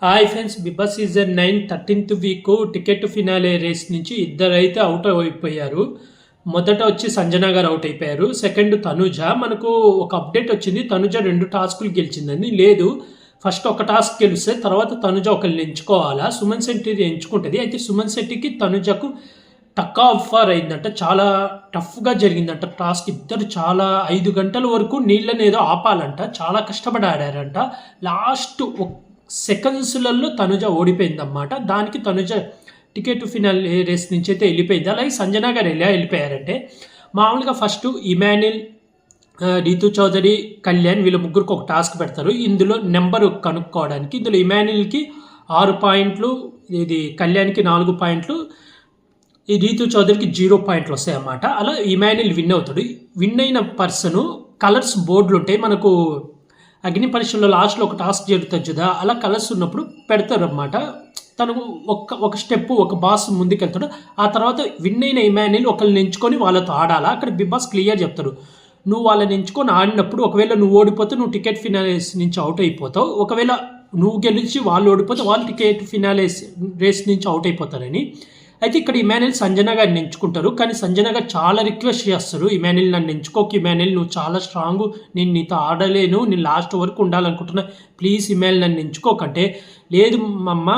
Hi friends, Bigg Boss season 9 13th week ticket finale race నుంచి ఇద్దరైతే out అయిపోయారు. మొదట వచ్చి సంజన గారు అవుట్ అయిపోయారు. సెకండ్ తనుజ. మనకు ఒక అప్డేట్ వచ్చింది, తనుజ 2 టాస్కులు గెలిచిందని. లేదు, ఫస్ట్ ఒక టాస్క్ గెలిస్తే తర్వాత తనుజ ఒకరిని ఎంచుకోవాలా. సుమన్ శెట్టి ఎంచుకుంటుంది. అయితే సుమన్ శెట్టికి తనుజకు టక్ ఆఫర్ అయిందంట. చాలా టఫ్గా జరిగిందంట టాస్క్. ఇద్దరు చాలా 5 గంటల వరకు నీళ్ళని ఏదో ఆపాలంట. చాలా కష్టపడి ఆడారంట. లాస్ట్ సెకండ్స్లలో తనుజ ఓడిపోయిందన్నమాట. దానికి తనుజ టికెట్ ఫినాల్ రేస్ నుంచి అయితే వెళ్ళిపోయింది. అలాగే సంజన గారు ఎలా వెళ్ళిపోయారంటే, మామూలుగా ఫస్ట్ ఇమాన్యుల్, రీతు చౌదరి, కళ్యాణ్ వీళ్ళ ముగ్గురికి ఒక టాస్క్ పెడతారు. ఇందులో నెంబరు కనుక్కోవడానికి. ఇందులో ఇమాన్యుల్కి 6 పాయింట్లు, ఇది కళ్యాణ్కి 4 పాయింట్లు, ఈ రీతు చౌదరికి 0 పాయింట్లు వస్తాయి అన్నమాట. అలా ఇమాన్యుల్ విన్ అవుతాడు. విన్ అయిన పర్సన్ కలర్స్ బోర్డులు ఉంటాయి మనకు. అగ్ని పరీక్షల్లో లాస్ట్లో ఒక టాస్క్ జరుగుతుంది కదా, అలా కలర్స్ ఉన్నప్పుడు పెడతారు అన్నమాట. తనకు ఒక స్టెప్, ఒక బాస్ ముందుకెళ్తాడు. ఆ తర్వాత విన్ అయిన ఇమాన్యుల్ ఒకరిని ఎంచుకొని వాళ్ళతో ఆడాలా. అక్కడ బిగ్ బాస్ క్లియర్ చెప్తారు, నువ్వు వాళ్ళని ఎంచుకొని ఆడినప్పుడు ఒకవేళ నువ్వు ఓడిపోతే నువ్వు టికెట్ ఫినాలేస్ నుంచి అవుట్ అయిపోతావు. ఒకవేళ నువ్వు గెలిచి వాళ్ళు ఓడిపోతే వాళ్ళు టికెట్ ఫినాలేస్ రేస్ నుంచి అవుట్ అయిపోతారని. అయితే ఇక్కడ ఇమాన్యుల్ సంజన గారిని ఎంచుకుంటారు. కానీ సంజన గారు చాలా రిక్వెస్ట్ చేస్తారు, ఇమాన్యుల్ నన్ను ఎంచుకోక ఇమాన్యుల్, నువ్వు చాలా స్ట్రాంగ్, నేను నీతో ఆడలేను, నేను లాస్ట్ వరకు ఉండాలనుకుంటున్నా, ప్లీజ్ ఇమాన్యుల్ నన్ను ఎంచుకోకంటే, లేదు అమ్మ,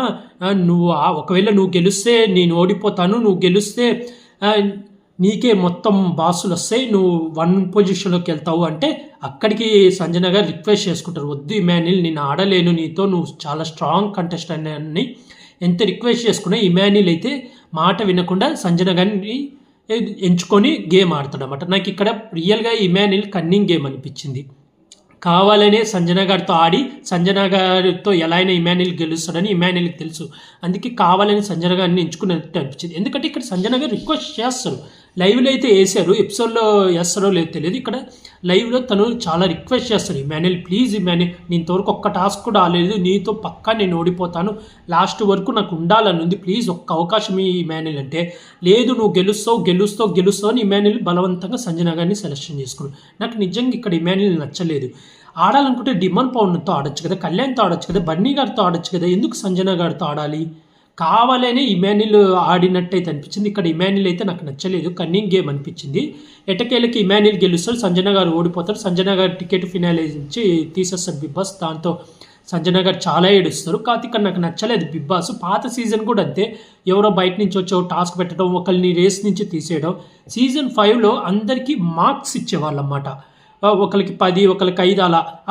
నువ్వు ఒకవేళ నువ్వు గెలిస్తే నేను ఓడిపోతాను, నువ్వు గెలిస్తే నీకే మొత్తం బాసులు వస్తాయి, నువ్వు 1 పొజిషన్లోకి వెళ్తావు అంటే అక్కడికి సంజన గారు రిక్వెస్ట్ చేసుకుంటారు, వద్దు ఇమాన్యుల్, నేను ఆడలేను నీతో, నువ్వు చాలా స్ట్రాంగ్ కంటెస్టెంట్ అని ఎంత రిక్వెస్ట్ చేసుకున్నా ఇమాన్యుల్ అయితే మాట వినకుండా సంజన గారిని ఎంచుకొని గేమ్ ఆడుతాడు అన్నమాట. నాకు ఇక్కడ రియల్గా ఇమాన్యుల్ కన్నింగ్ గేమ్ అనిపించింది. కావాలనే సంజన గారితో ఆడి సంజన గారితో ఎలా అయినా ఇమాన్యుల్ గెలుస్తాడని ఇమాన్యుల్కి తెలుసు. అందుకే కావాలని సంజన గారిని ఎంచుకున్నట్టు అనిపించింది. ఎందుకంటే ఇక్కడ సంజన గారు రిక్వెస్ట్ చేస్తారు, లైవ్లో అయితే వేసారు, ఎపిసోడ్లో వేస్తారో లేదో తెలియదు. ఇక్కడ లైవ్లో తను చాలా రిక్వెస్ట్ చేస్తాడు, ఇమాన్యుల్ ప్లీజ్ ఇమాన్యుల్, నేను ఇంతవరకు ఒక్క టాస్క్ కూడా ఆడలేదు, నీతో పక్కా నేను ఓడిపోతాను, లాస్ట్ వరకు నాకు ఉండాలని ఉంది, ప్లీజ్ ఒక్క అవకాశం ఈ ఇమాన్యుల్ అంటే, లేదు నువ్వు గెలుస్తావు అని ఇమాన్యుల్ బలవంతంగా సంజన గారిని సెలెక్షన్ చేసుకున్నాడు. నాకు నిజంగా ఇక్కడ ఇమాన్యుల్ నచ్చలేదు. ఆడాలనుకుంటే డిమాండ్ పౌండ్తో ఆడొచ్చు కదా, కళ్యాణ్తో ఆడొచ్చు కదా, బన్నీ గారితో ఆడొచ్చు కదా, ఎందుకు సంజన గారితో ఆడాలి? కావాలనే ఇమాన్యుల్ ఆడినట్టయితే అనిపించింది. ఇక్కడ ఇమాన్యుల్ అయితే నాకు నచ్చలేదు, కన్నింగ్ గేమ్ అనిపించింది. ఎటకేళ్ళకి ఇమాన్యుల్ గెలుస్తాడు, సంజన గారు ఓడిపోతారు. సంజన గారు టికెట్ ఫినాలే నుంచి తీసేస్తారు బిగ్ బాస్. దాంతో సంజన గారు చాలా ఏడుస్తారు. కాకపోతే ఇక్కడ నాకు నచ్చలేదు బిగ్ బాస్. పాత సీజన్ కూడా అంతే, ఎవరో బయట నుంచి వచ్చో టాస్క్ పెట్టడం, ఒకరిని రేస్ నుంచి తీసేయడం. సీజన్ 5లో అందరికీ మార్క్స్ ఇచ్చేవాళ్ళు అన్నమాట. ఒకరికి 10, ఒకరికి 5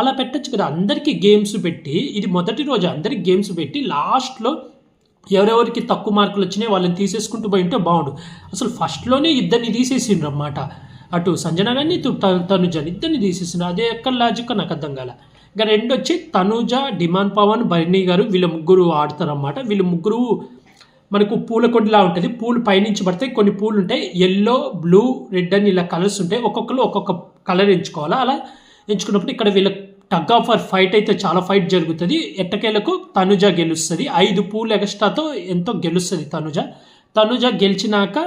అలా పెట్టచ్చు కదా. అందరికీ గేమ్స్ పెట్టి, ఇది మొదటి రోజు అందరికి గేమ్స్ పెట్టి లాస్ట్లో ఎవరెవరికి తక్కువ మార్కులు వచ్చినాయి వాళ్ళని తీసేసుకుంటూ పోయింటే బాగుండు. అసలు ఫస్ట్లోనే ఇద్దరిని తీసేసిండ్రు అన్నమాట. అటు సంజన గారిని, ఇటు తనుజని, ఇద్దరిని తీసేసిండ్రు. అదే ఎక్కడ లాజిక్ నాకు అర్థం కాల. ఇంకా 2 వచ్చి తనుజ, డిమాండ్ పవన్, బర్నీ గారు, వీళ్ళ ముగ్గురు ఆడతారన్నమాట. వీళ్ళ ముగ్గురు మనకు పూల కొద్దిలా ఉంటుంది, పూలు పైనుంచి పడతాయి. కొన్ని పూలు ఉంటాయి, ఎల్లో, బ్లూ, రెడ్ అని ఇలా కలర్స్ ఉంటాయి. ఒక్కొక్కరు ఒక్కొక్క కలర్ ఎంచుకోవాలా. అలా ఎంచుకున్నప్పుడు ఇక్కడ వీళ్ళ టగ్ ఆఫ్ వార్ ఫైట్ అయితే చాలా ఫైట్ జరుగుతుంది. ఎట్టకేలకు తనుజ గెలుస్తుంది. 5 పూలు ఎక్స్ట్రాతో ఎంతో గెలుస్తుంది తనుజ గెలిచినాక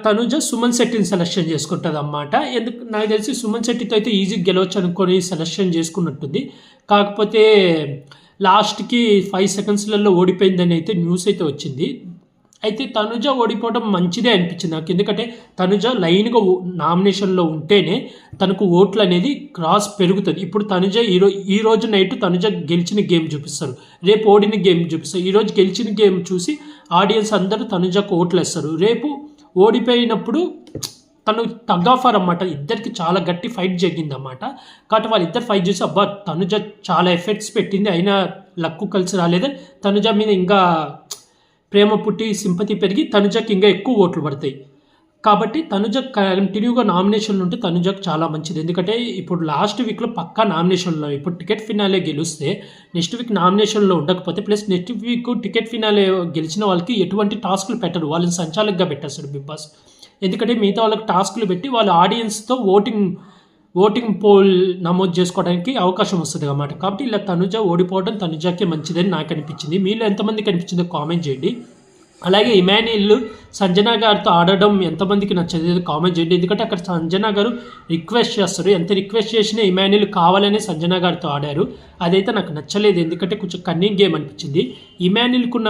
తనుజ సుమన్ శెట్టిని సెలెక్షన్ చేసుకుంటుంది అన్నమాట. ఎందుకు నాకు తెలిసి సుమన్ శెట్టితో అయితే ఈజీగా గెలవచ్చు అనుకొని సెలెక్షన్ చేసుకున్నట్టుంది. కాకపోతే లాస్ట్కి 5 సెకండ్స్లలో ఓడిపోయిందని అయితే న్యూస్ అయితే వచ్చింది. అయితే తనుజ ఓడిపోవడం మంచిదే అనిపించింది నాకు. ఎందుకంటే తనుజ లైన్గా నామినేషన్లో ఉంటేనే తనకు ఓట్లు అనేది క్రాస్ పెరుగుతుంది. ఇప్పుడు తనుజ ఈ రోజు నైట్ తనుజ గెలిచిన గేమ్ చూపిస్తారు, రేపు ఓడిన గేమ్ చూపిస్తారు. ఈరోజు గెలిచిన గేమ్ చూసి ఆడియన్స్ అందరూ తనుజకు ఓట్లు వేస్తారు. రేపు ఓడిపోయినప్పుడు తను టగ్ ఆఫర్ అన్నమాట. ఇద్దరికి చాలా గట్టి ఫైట్ జరిగింది అన్నమాట. కాబట్టి వాళ్ళిద్దరు ఫైట్ చేసి అబ్బా తనుజ చాలా ఎఫెక్ట్స్ పెట్టింది, అయినా లక్కు కలిసి రాలేదు. తనుజ మీద ఇంకా ప్రేమ పుట్టి సింపతి పెరిగి తనుజకి ఇంకా ఎక్కువ ఓట్లు పడతాయి. కాబట్టి తనుజ కంటిన్యూగా నామినేషన్లు ఉంటే తనుజకు చాలా మంచిది. ఎందుకంటే ఇప్పుడు లాస్ట్ వీక్లో పక్కా నామినేషన్లో, ఇప్పుడు టికెట్ ఫినాలే గెలిస్తే నెక్స్ట్ వీక్ నామినేషన్లో ఉండకపోతే, plus next week ticket finale గెలిచిన వాళ్ళకి ఎటువంటి టాస్కులు పెట్టరు, వాళ్ళని సంచాలకుగా పెట్టేస్తాడు బిగ్ బాస్. ఎందుకంటే మిగతా వాళ్ళకి టాస్కులు పెట్టి వాళ్ళ ఆడియన్స్తో ఓటింగ్ పోల్ నమోదు చేసుకోవడానికి అవకాశం వస్తుంది అన్నమాట. కాబట్టి ఇలా తనుజ ఓడిపోవడం తనుజకే మంచిదని నాకు అనిపించింది. మీలో ఎంతమందికి అనిపించిందో కామెంట్ చేయండి. అలాగే ఇమాన్యుల్ సంజన గారితో ఆడడం ఎంతమందికి నచ్చలేదు కామెంట్ చేయండి. ఎందుకంటే అక్కడ సంజన గారు రిక్వెస్ట్ చేస్తారు, ఎంత రిక్వెస్ట్ చేసినా ఇమాన్యుల్ కావాలనే సంజన గారితో ఆడారు. అదైతే నాకు నచ్చలేదు, ఎందుకంటే కొంచెం కన్నింగ్ గేమ్ అనిపించింది. ఇమాన్యుల్కున్న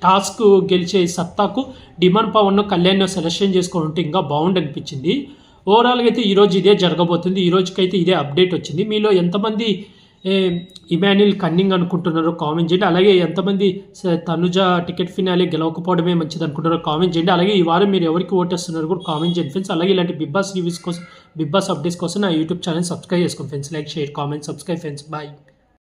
టాస్క్ గెలిచే సత్తాకు డిమాండ్ పవన్ను కళ్యాణ్ సెలెక్షన్ చేసుకొని ఉంటే ఇంకా బాగుండి అనిపించింది. ఓవరాల్గా అయితే ఈరోజు ఇదే జరగబోతుంది. ఈ రోజుకైతే ఇదే అప్డేట్ వచ్చింది. మీలో ఎంతమంది ఇమాన్యుల్ కన్నింగ్ అనుకుంటున్నారో కామెంట్ చేయండి. అలాగే ఎంతమంది తనుజ టికెట్ ఫినాలే గెలవకపోవడమే మంచిది అనుకుంటున్నారో కామెంట్ చేయండి. అలాగే ఈ వారం మీరు ఎవరికి ఓటేస్తున్నారో కూడా కామెంట్ చేయండి ఫ్రెండ్స్. అలాగే ఇలాంటి బిగ్ బాస్ రివ్యూస్ కోసం, బిగ్ బాస్ అప్డేట్స్ కోసం నా యూట్యూబ్ ఛానల్ సబ్స్క్రైబ్ చేసుకోండి friends. Like, share, comment, subscribe friends. Bye.